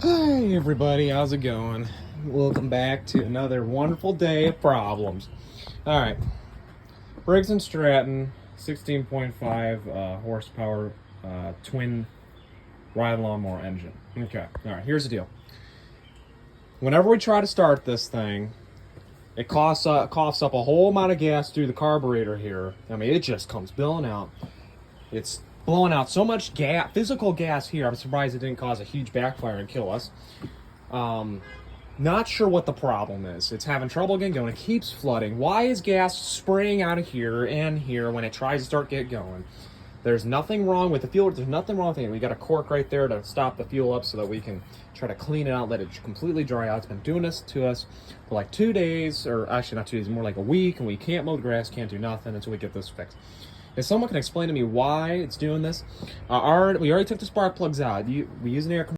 Hi everybody, how's it going? Welcome back to another wonderful day of problems. Alright, Briggs Stratton 16.5 horsepower twin ride lawnmower engine. Okay, alright, here's the deal. Whenever we try to start this thing, it coughs up a whole amount of gas through the carburetor here. I mean, it just comes billowing out. It's blowing out so much gas, physical gas here. I'm surprised it didn't cause a huge backfire and kill us. Not sure what the problem is. It's having trouble getting going. It keeps flooding. Why is gas spraying out of here and here when it tries to start get going? There's nothing wrong with the fuel. There's nothing wrong with it. We got a cork right there to stop the fuel up so that we can try to clean it out, let it completely dry out. It's been doing this to us for like 2 days, or actually not 2 days, more like a week, and we can't mow the grass, can't do nothing until we get this fixed. If someone can explain to me why it's doing this, we already took the spark plugs out. We use an air